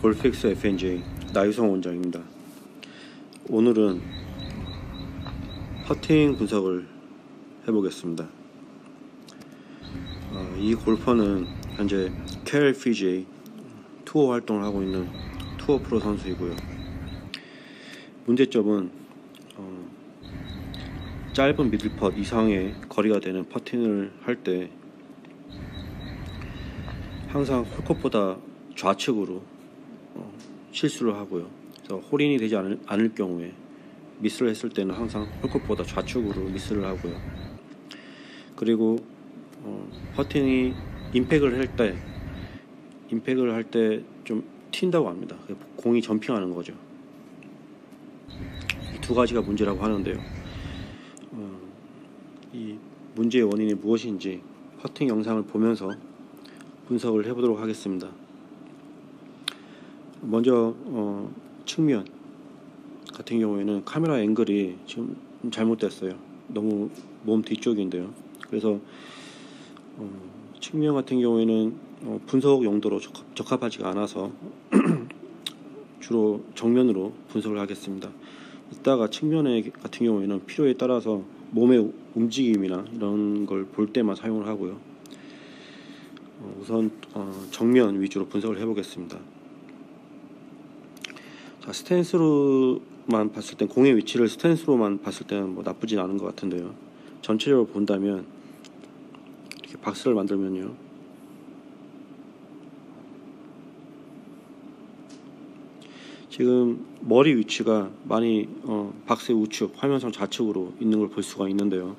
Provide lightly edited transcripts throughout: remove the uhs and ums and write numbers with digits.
골프엑스 FNJ 나유성 원장입니다. 오늘은 퍼팅 분석을 해보겠습니다. 이 골퍼는 현재 KLPGA 투어 활동을 하고 있는 투어 프로 선수이고요. 문제점은 짧은 미들펫 이상의 거리가 되는 퍼팅을 할 때 항상 홀컵보다 좌측으로 실수를 하고요. 그래서 홀인이 되지 않을 경우에 미스를 했을 때는 항상 홀컵보다 좌측으로 미스를 하고요. 그리고 퍼팅이 임팩을 할 때 좀 튄다고 합니다. 공이 점핑하는 거죠. 이 두 가지가 문제라고 하는데요. 이 문제의 원인이 무엇인지 퍼팅 영상을 보면서 분석을 해보도록 하겠습니다. 먼저 측면 같은 경우에는 카메라 앵글이 지금 잘못됐어요. 너무 몸 뒤쪽인데요. 그래서 측면 같은 경우에는 분석 용도로 적합하지가 않아서 주로 정면으로 분석을 하겠습니다. 이따가 측면 같은 경우에는 필요에 따라서 몸의 움직임이나 이런 걸 볼 때만 사용을 하고요. 우선 정면 위주로 분석을 해보겠습니다. 자, 스탠스로만 봤을 땐 공의 위치를 스탠스로만 봤을 때는 뭐 나쁘진 않은 것 같은데요. 전체적으로 본다면 이렇게 박스를 만들면요. 지금 머리 위치가 많이 박스의 우측, 화면상 좌측으로 있는 걸 볼 수가 있는데요.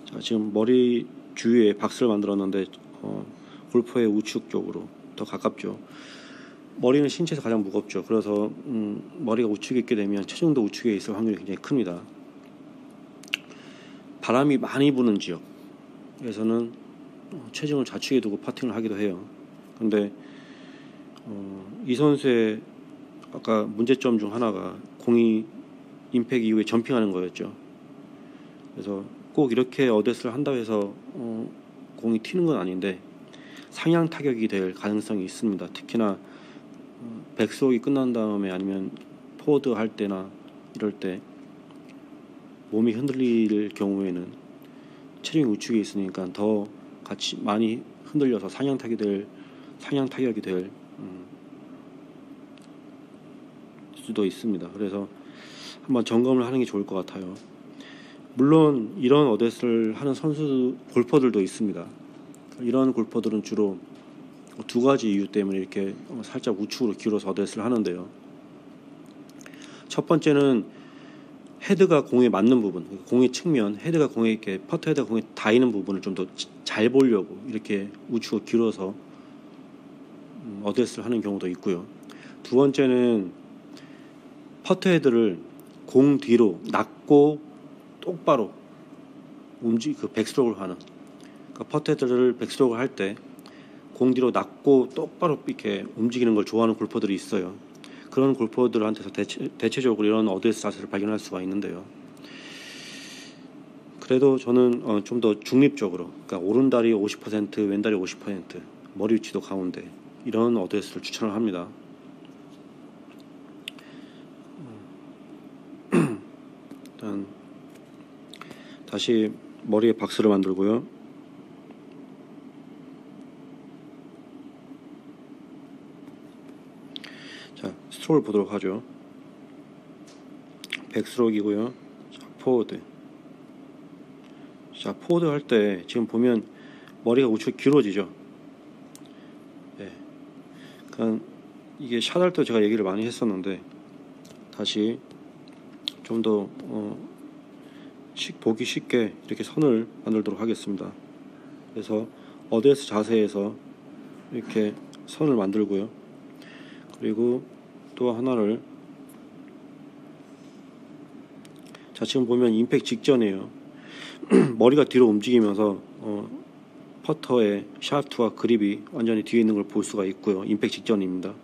자, 지금 머리 주위에 박스를 만들었는데 골퍼의 우측 쪽으로 더 가깝죠. 머리는 신체에서 가장 무겁죠. 그래서 머리가 우측에 있게 되면 체중도 우측에 있을 확률이 굉장히 큽니다. 바람이 많이 부는 지역에서는 체중을 좌측에 두고 퍼팅을 하기도 해요. 근데 이 선수의 아까 문제점 중 하나가 공이 임팩 이후에 점핑하는 거였죠. 그래서 꼭 이렇게 어드레스를 한다고 해서 공이 튀는 건 아닌데 상향 타격이 될 가능성이 있습니다. 특히나 백스윙이 끝난 다음에 아니면 포워드 할 때나 이럴 때 몸이 흔들릴 경우에는 체중이 우측에 있으니까 더 같이 많이 흔들려서 상향 타격이 될 수도 있습니다. 그래서 한번 점검을 하는 게 좋을 것 같아요. 물론 이런 어드레스를 하는 골퍼들도 있습니다. 이런 골퍼들은 주로 두 가지 이유 때문에 이렇게 살짝 우측으로 기울어서 어드레스를 하는데요. 첫 번째는 헤드가 공에 맞는 부분, 공의 측면, 헤드가 공에 이렇게 퍼터 헤드가 공에 닿이는 부분을 좀 더 잘 보려고 이렇게 우측으로 기울어서 어드레스를 하는 경우도 있고요. 두 번째는 퍼터 헤드를 공 뒤로 낮고 똑바로 백스트로크를 하는, 그러니까 퍼터 헤드를 백스트로크를 할 때 공 뒤로 낮고 똑바로 이렇게 움직이는 걸 좋아하는 골퍼들이 있어요. 그런 골퍼들한테서 대체적으로 이런 어드레스 자세를 발견할 수가 있는데요. 그래도 저는 좀 더 중립적으로, 그러니까 오른다리 50%, 왼다리 50%, 머리 위치도 가운데 이런 어드레스를 추천을 합니다. 일단 다시 머리에 박스를 만들고요. 자, 스트로크를 보도록 하죠. 백스트로크이고요. 자, 포워드. 자, 포워드 할 때 지금 보면 머리가 우측 길어지죠. 네. 그러니까 이게 샷할 때 제가 얘기를 많이 했었는데 다시 좀 더 보기 쉽게 이렇게 선을 만들도록 하겠습니다. 그래서 어드레스 자세에서 이렇게 선을 만들고요. 그리고 또 하나를, 자, 지금 보면 임팩 직전이에요. 머리가 뒤로 움직이면서 퍼터의 샤프트와 그립이 완전히 뒤에 있는 걸 볼 수가 있고요. 임팩 직전입니다.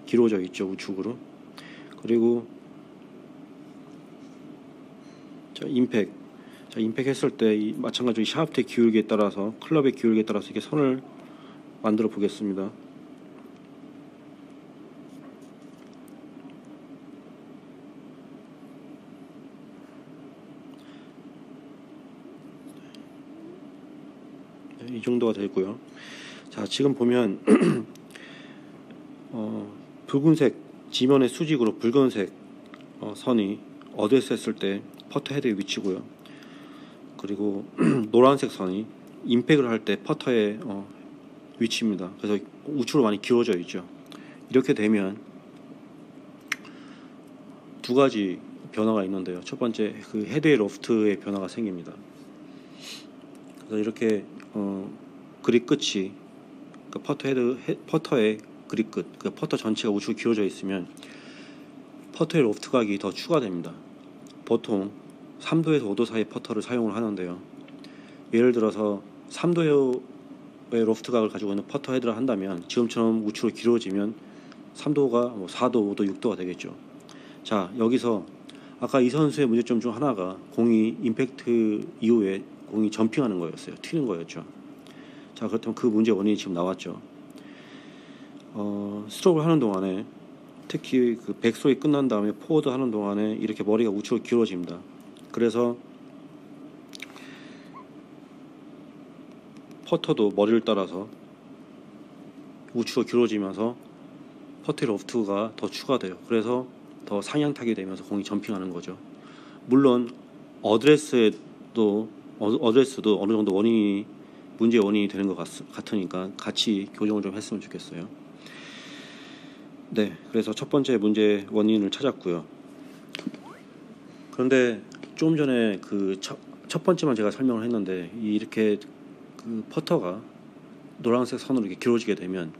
길어져 있죠, 우측으로. 그리고 자, 임팩 했을 때 마찬가지로 샤프트의 기울기에 따라서, 클럽의 기울기에 따라서 이렇게 선을 만들어 보겠습니다. 이 정도가 되고요. 자, 지금 보면 붉은색 지면의 수직으로 붉은색 선이 어드레스 했을 때 퍼터 헤드의 위치고요. 그리고 노란색 선이 임팩을 할 때 퍼터의 위치입니다. 그래서 우측으로 많이 기울어져 있죠. 이렇게 되면 두 가지 변화가 있는데요. 첫 번째, 그 헤드의 로프트의 변화가 생깁니다. 그래서 이렇게 그립 끝이 퍼터의 그립 끝, 그 퍼터 전체가 우측으로 기울어져 있으면 퍼터의 로프트 각이 더 추가됩니다. 보통 3도에서 5도 사이 퍼터를 사용을 하는데요. 예를 들어서 3도의 로프트 각을 가지고 있는 퍼터 헤드를 한다면 지금처럼 우측으로 길어지면 3도가 4도, 5도, 6도가 되겠죠. 자, 여기서 아까 이 선수의 문제점 중 하나가 공이 임팩트 이후에 공이 점핑하는 거였어요. 튀는 거였죠. 자, 그렇다면 그 문제 원인이 지금 나왔죠. 스트로크를 하는 동안에, 특히 그 백스윙이 끝난 다음에 포워드 하는 동안에 이렇게 머리가 우측으로 기울어집니다. 그래서 퍼터도 머리를 따라서 우측으로 기울어지면서 퍼터의 로프트가 더 추가돼요. 그래서 더 상향타게 되면서 공이 점핑하는 거죠. 물론 어드레스도 어느 정도 문제의 원인이 되는 것 같으니까 같이 교정을 좀 했으면 좋겠어요. 네, 그래서 첫 번째 문제 원인을 찾았고요. 그런데 조금 전에 그 첫 번째만 제가 설명을 했는데, 이렇게 그 퍼터가 노란색 선으로 이렇게 길어지게 되면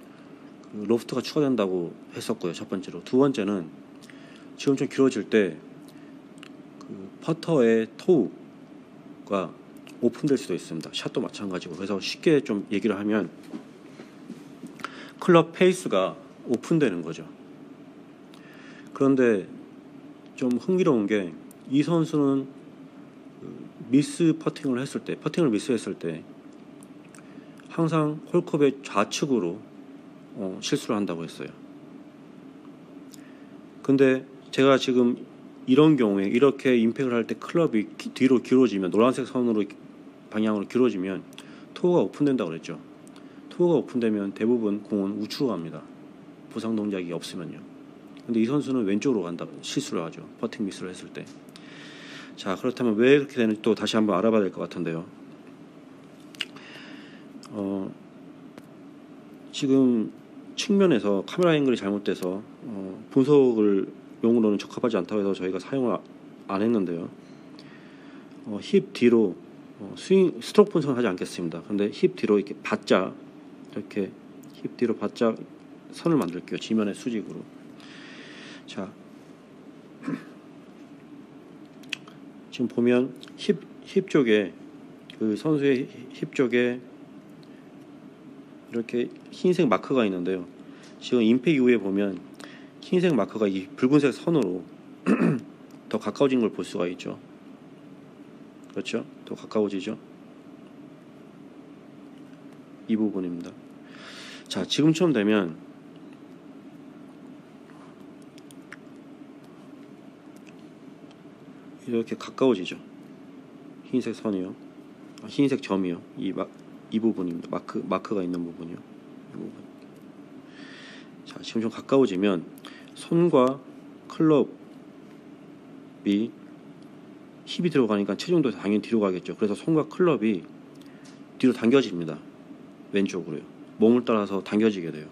그 로프트가 추가된다고 했었고요. 첫 번째로. 두 번째는 지금 좀 길어질 때 그 퍼터의 토우가 오픈될 수도 있습니다. 샷도 마찬가지고. 그래서 쉽게 좀 얘기를 하면 클럽 페이스가 오픈되는 거죠. 그런데 좀 흥미로운 게, 이 선수는 퍼팅을 미스했을 때 항상 홀컵의 좌측으로 실수를 한다고 했어요. 근데 제가 지금 이런 경우에 이렇게 임팩을 할 때 클럽이 뒤로 길어지면, 노란색 선으로 방향으로 길어지면 토우가 오픈된다고 그랬죠. 토우가 오픈되면 대부분 공은 우측으로 갑니다. 부상 동작이 없으면요. 근데 이 선수는 왼쪽으로 실수를 하죠. 퍼팅 미스를 했을 때. 자, 그렇다면 왜 그렇게 되는지 또 다시 한번 알아봐야 될 것 같은데요. 지금 측면에서 카메라 앵글이 잘못돼서 분석을 용으로는 적합하지 않다고 해서 저희가 사용을 안 했는데요. 힙 뒤로 스트로크 분석은 하지 않겠습니다. 근데 힙 뒤로 이렇게 바짝, 이렇게 힙 뒤로 바짝 선을 만들게요. 지면의 수직으로. 자, 지금 보면 힙 쪽에, 그 선수의 힙 쪽에 이렇게 흰색 마크가 있는데요. 지금 임팩 이후에 보면 흰색 마크가 이 붉은색 선으로 더 가까워진 걸 볼 수가 있죠. 그렇죠? 더 가까워지죠. 이 부분입니다. 자, 지금처럼 되면 이렇게 가까워지죠. 흰색 선이요. 흰색 점이요. 이 부분입니다. 마크가 있는 부분이요. 이 부분. 자, 지금 좀 가까워지면 손과 클럽이 힙이 들어가니까 체중도 당연히 뒤로 가겠죠. 그래서 손과 클럽이 뒤로 당겨집니다. 왼쪽으로요. 몸을 따라서 당겨지게 돼요.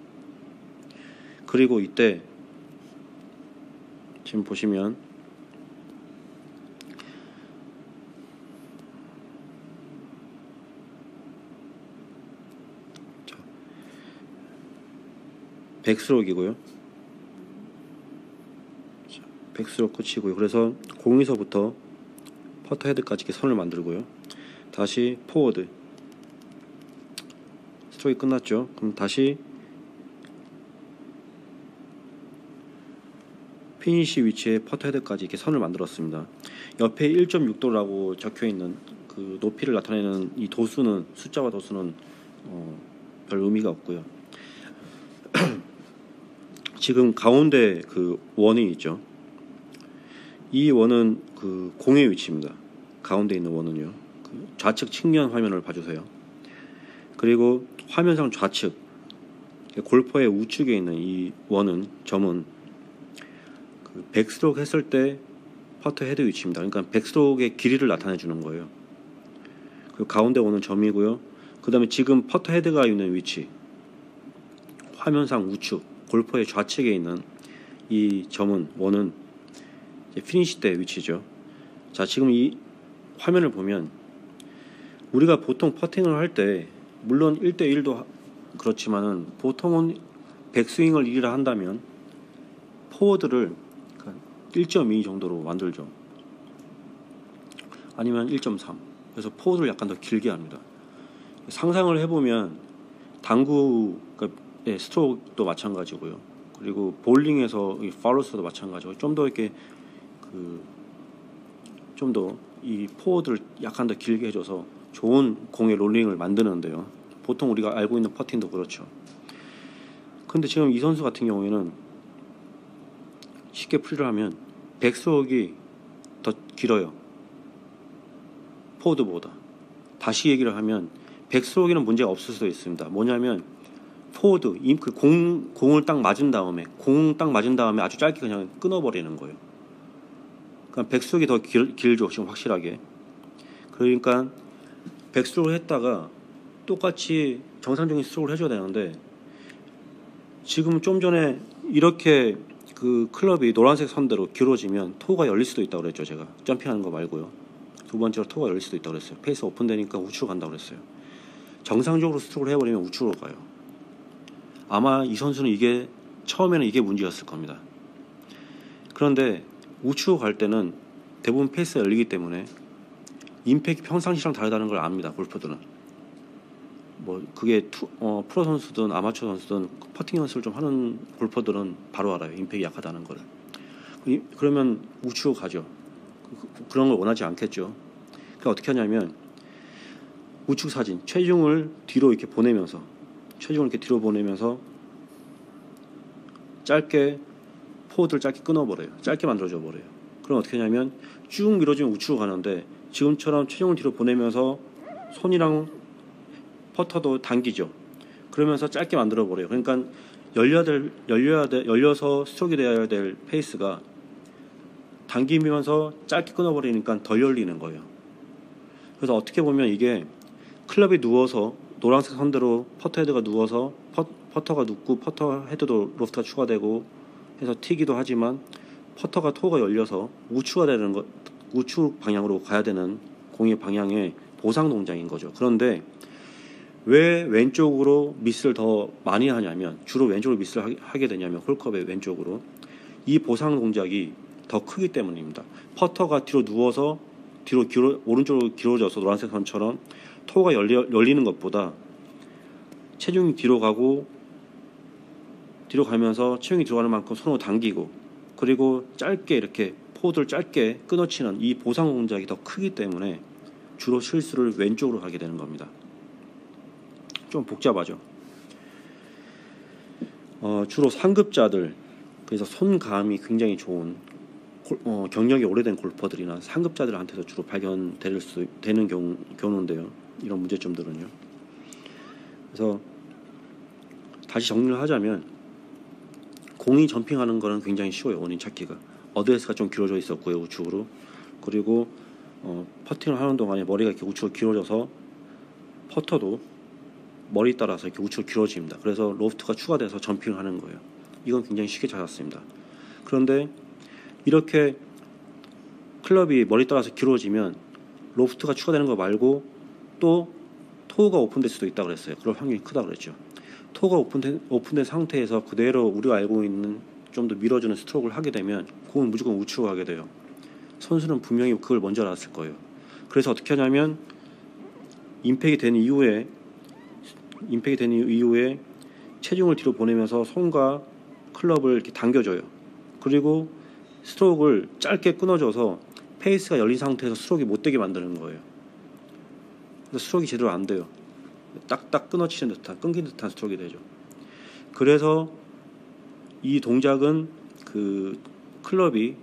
그리고 이때 지금 보시면 백스트로크이고요. 백스트로크 끝이고요. 그래서 공에서부터 퍼터 헤드까지 이렇게 선을 만들고요. 다시 포워드. 스트로크 끝났죠. 그럼 다시 피니시 위치에 퍼터 헤드까지 이렇게 선을 만들었습니다. 옆에 1.6도라고 적혀 있는 그 높이를 나타내는 이 도수는, 숫자와 도수는 별 의미가 없고요. 지금 가운데 그 원이 있죠. 이 원은 그 공의 위치입니다. 가운데 있는 원은요. 그 좌측 측면 화면을 봐주세요. 그리고 화면상 좌측 골퍼의 우측에 있는 이 원은 점은 그 백스트로크 했을 때 퍼터 헤드 위치입니다. 그러니까 백스트로크의 길이를 나타내 주는 거예요. 그 가운데 원은 점이고요. 그 다음에 지금 퍼터 헤드가 있는 위치, 화면상 우측 골퍼의 좌측에 있는 이 점은 원은 피니시 때 위치죠. 자, 지금 이 화면을 보면 우리가 보통 퍼팅을 할 때 물론 1대1도 그렇지만은 보통은 백스윙을 1이라 한다면 포워드를 1.2 정도로 만들죠. 아니면 1.3. 그래서 포워드를 약간 더 길게 합니다. 상상을 해보면 당구 스트로크도 마찬가지고요. 그리고 볼링에서 팔로스도 마찬가지고 좀 더 이렇게 좀 더 이 포워드를 약간 더 길게 해줘서 좋은 공의 롤링을 만드는데요. 보통 우리가 알고 있는 퍼팅도 그렇죠. 근데 지금 이 선수 같은 경우에는 쉽게 풀이를 하면 백스트로크가 더 길어요. 포워드보다. 다시 얘기를 하면 백스트로크는 문제가 없을 수도 있습니다. 뭐냐면 포워드, 그 공을 딱 맞은 다음에 아주 짧게 그냥 끊어버리는 거예요. 그러니까 백스트로크가 더 길죠. 지금 확실하게. 그러니까 백스트로크 했다가 똑같이 정상적인 스트로크를 해줘야 되는데 지금 좀 전에 이렇게 그 클럽이 노란색 선대로 길어지면 토가 열릴 수도 있다고 그랬죠. 제가 점핑하는 거 말고요. 두 번째로 토가 열릴 수도 있다고 그랬어요. 페이스 오픈되니까 우측으로 간다고 그랬어요. 정상적으로 스트로크를 해버리면 우측으로 가요. 아마 이 선수는 이게 처음에는 이게 문제였을 겁니다. 그런데 우측으로 갈 때는 대부분 페이스가 열리기 때문에 임팩이 평상시랑 다르다는 걸 압니다. 골퍼들은. 뭐 그게 프로 선수든 아마추어 선수든 퍼팅 연습을 좀 하는 골퍼들은 바로 알아요. 임팩이 약하다는 걸. 그러면 우측으로 가죠. 그런 걸 원하지 않겠죠. 그러니까 어떻게 하냐면 우측 사진, 체중을 뒤로 이렇게 보내면서 짧게 포워드를 짧게 끊어버려요. 짧게 만들어줘 버려요. 그럼 어떻게 하냐면 쭉 밀어주면 우측으로 가는데 지금처럼 체중을 뒤로 보내면서 손이랑 퍼터도 당기죠. 그러면서 짧게 만들어 버려요. 그러니까 열려서 스트로크가 되어야 될 페이스가 당기면서 짧게 끊어버리니까 덜 열리는 거예요. 그래서 어떻게 보면 이게 클럽이 누워서 노란색 선대로 퍼터 헤드가 누워서 퍼터가 눕고 퍼터 헤드도 로프트가 추가되고 해서 튀기도 하지만 퍼터가 토가 열려서 우측 방향으로 가야 되는 공의 방향의 보상 동작인 거죠. 그런데 왜 왼쪽으로 미스를 더 많이 하냐면 주로 왼쪽으로 미스를 하게 되냐면 홀컵의 왼쪽으로 이 보상 동작이 더 크기 때문입니다. 퍼터가 뒤로 누워서 오른쪽으로 길어져서 노란색 선처럼 토가 열리는 것보다 체중이 뒤로 가면서 체중이 들어가는 만큼 손으로 당기고 그리고 짧게 이렇게 포워드를 짧게 끊어치는 이 보상 동작이 더 크기 때문에 주로 실수를 왼쪽으로 하게 되는 겁니다. 좀 복잡하죠. 주로 상급자들, 그래서 손감이 굉장히 좋은 경력이 오래된 골퍼들이나 상급자들한테서 주로 발견되는 경우인데요. 이런 문제점들은요. 그래서 다시 정리를 하자면 공이 점핑하는 거는 굉장히 쉬워요. 원인 찾기가. 어드레스가 좀 길어져 있었고요. 우측으로. 그리고 퍼팅을 하는 동안에 머리가 이렇게 우측으로 길어져서 퍼터도 머리 따라서 이렇게 우측으로 길어집니다. 그래서 로프트가 추가돼서 점핑을 하는 거예요. 이건 굉장히 쉽게 찾았습니다. 그런데 이렇게 클럽이 머리 따라서 길어지면 로프트가 추가되는 거 말고 또 토우가 오픈될 수도 있다고 그랬어요. 그럴 확률이 크다고 그랬죠. 토우가 오픈된 상태에서 그대로 우리가 알고 있는 좀 더 밀어주는 스트로크를 하게 되면 공은 무조건 우측으로 가게 돼요. 선수는 분명히 그걸 먼저 알았을 거예요. 그래서 어떻게 하냐면 임팩이 된 이후에 체중을 뒤로 보내면서 손과 클럽을 이렇게 당겨줘요. 그리고 스트로크를 짧게 끊어줘서 페이스가 열린 상태에서 스트로크가 못 되게 만드는 거예요. 그래서 스트로크가 제대로 안 돼요. 딱딱 끊어치는 듯한, 끊긴 듯한 스트로크가 되죠. 그래서 이 동작은 그 클럽이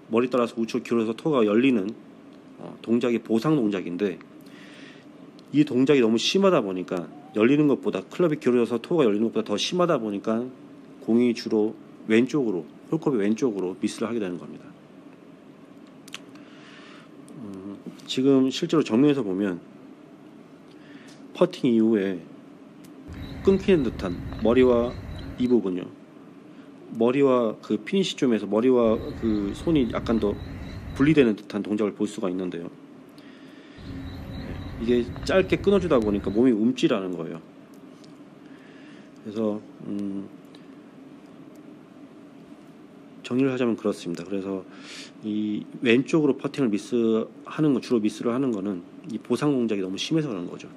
머리 따라서 우측 기울어서 토가 열리는 동작이 보상 동작인데, 이 동작이 너무 심하다 보니까, 열리는 것보다, 클럽이 기울어서 토가 열리는 것보다 더 심하다 보니까 공이 주로 왼쪽으로, 홀컵의 왼쪽으로 미스를 하게 되는 겁니다. 지금 실제로 정면에서 보면 퍼팅 이후에 끊기는 듯한, 머리와 이 부분요, 머리와 그 피니시 점에서 머리와 그 손이 약간 더 분리되는 듯한 동작을 볼 수가 있는데요. 이게 짧게 끊어주다 보니까 몸이 움찔하는 거예요. 그래서 정리를 하자면 그렇습니다. 그래서 이 왼쪽으로 퍼팅을 미스하는 거, 주로 미스를 하는 거는 이 보상 동작이 너무 심해서 그런 거죠.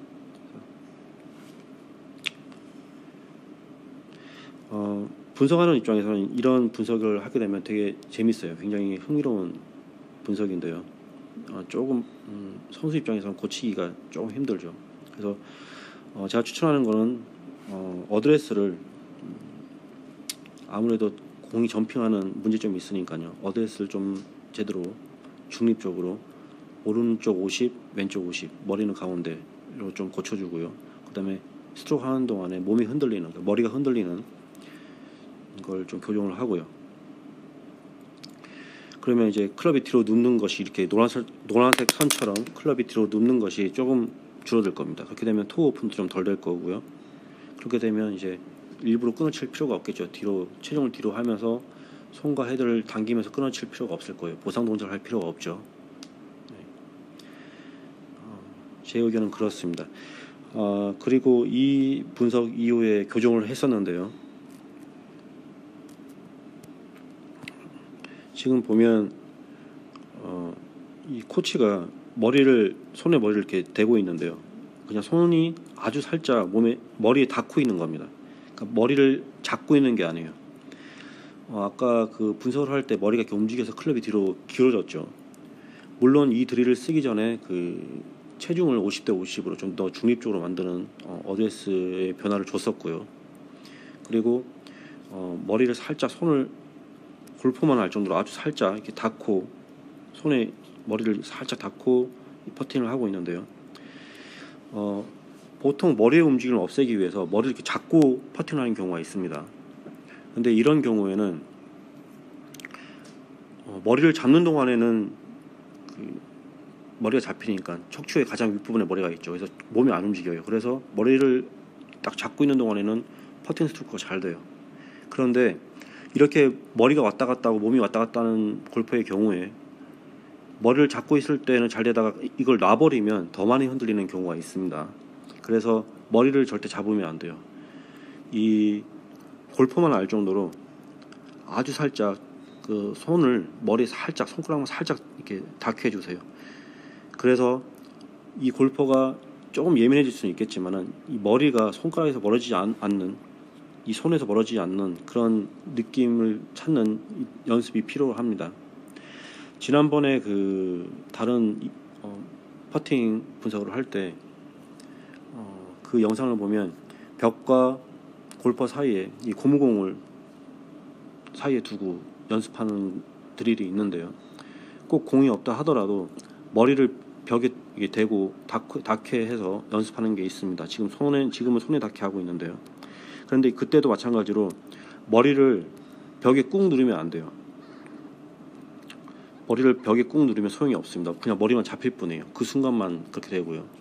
분석하는 입장에서는 이런 분석을 하게 되면 되게 재밌어요. 굉장히 흥미로운 분석인데요. 조금 선수 입장에서는 고치기가 조금 힘들죠. 그래서 제가 추천하는 거는 어드레스를 아무래도 공이 점핑하는 문제점이 있으니까요. 어드레스를 좀 제대로 중립적으로 오른쪽 50, 왼쪽 50, 머리는 가운데로 좀 고쳐주고요. 그 다음에 스트로크 하는 동안에 몸이 흔들리는, 머리가 흔들리는 걸 좀 교정을 하고요. 그러면 이제 클럽이 뒤로 눕는 것이, 이렇게 노란색 선처럼 클럽이 뒤로 눕는 것이 조금 줄어들 겁니다. 그렇게 되면 토 오픈도 좀 덜 될 거고요. 그렇게 되면 이제 일부러 끊어칠 필요가 없겠죠. 뒤로, 체중을 뒤로 하면서 손과 헤드를 당기면서 끊어칠 필요가 없을 거예요. 보상 동작을 할 필요가 없죠. 네. 제 의견은 그렇습니다. 그리고 이 분석 이후에 교정을 했었는데요. 지금 보면 이 코치가 손에 머리를 이렇게 대고 있는데요. 그냥 손이 아주 살짝 머리에 닿고 있는 겁니다. 그러니까 머리를 잡고 있는 게 아니에요. 아까 그 분석을 할 때 머리가 이렇게 움직여서 클럽이 뒤로 기울어졌죠. 물론 이 드릴을 쓰기 전에 그 체중을 50대 50으로 좀 더 중립적으로 만드는 어드레스의 변화를 줬었고요. 그리고 머리를 살짝, 손을 골프만 할 정도로 아주 살짝 이렇게 닿고, 손에 머리를 살짝 닿고 퍼팅을 하고 있는데요. 보통 머리의 움직임을 없애기 위해서 머리를 이렇게 잡고 퍼팅하는 경우가 있습니다. 근데 이런 경우에는 머리를 잡는 동안에는 그 머리가 잡히니까 척추의 가장 윗부분에 머리가 있죠. 그래서 몸이 안 움직여요. 그래서 머리를 딱 잡고 있는 동안에는 퍼팅 스트로크가 잘 돼요. 그런데 이렇게 머리가 왔다 갔다 하고 몸이 왔다 갔다 하는 골퍼의 경우에 머리를 잡고 있을 때는 잘 되다가 이걸 놔버리면 더 많이 흔들리는 경우가 있습니다. 그래서 머리를 절대 잡으면 안 돼요. 이 골퍼만 알 정도로 아주 살짝 그 손을 머리에 살짝, 손가락만 살짝 이렇게 닿게 해주세요. 그래서 이 골퍼가 조금 예민해질 수는 있겠지만은 이 머리가 손가락에서 멀어지지 않는, 이 손에서 멀어지지 않는 그런 느낌을 찾는 연습이 필요합니다. 지난번에 그 다른 퍼팅 분석을 할 때 그 영상을 보면 벽과 골퍼 사이에 이 고무공을 사이에 두고 연습하는 드릴이 있는데요. 꼭 공이 없다 하더라도 머리를 벽에 대고 닿게 해서 연습하는 게 있습니다. 지금은 손에 닿게 하고 있는데요. 그런데 그때도 마찬가지로 머리를 벽에 꾹 누르면 안 돼요. 머리를 벽에 꾹 누르면 소용이 없습니다. 그냥 머리만 잡힐 뿐이에요. 그 순간만 그렇게 되고요.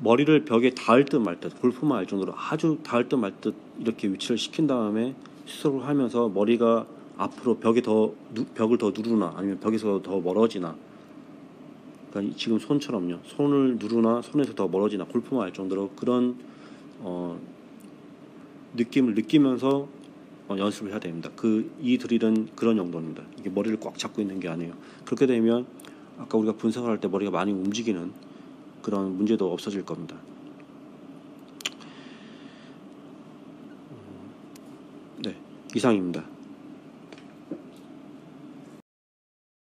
머리를 벽에 닿을 듯 말 듯, 골프만 알 정도로 아주 닿을 듯 말 듯 이렇게 위치를 시킨 다음에 스트로크를 하면서 머리가 앞으로 벽을 더 누르나 아니면 벽에서 더 멀어지나, 그러니까 지금 손처럼요. 손을 누르나 손에서 더 멀어지나 골프만 알 정도로 그런 느낌을 느끼면서 연습을 해야 됩니다. 이 드릴은 그런 용도입니다. 이게 머리를 꽉 잡고 있는 게 아니에요. 그렇게 되면 아까 우리가 분석을 할 때 머리가 많이 움직이는 그런 문제도 없어질 겁니다. 네, 이상입니다.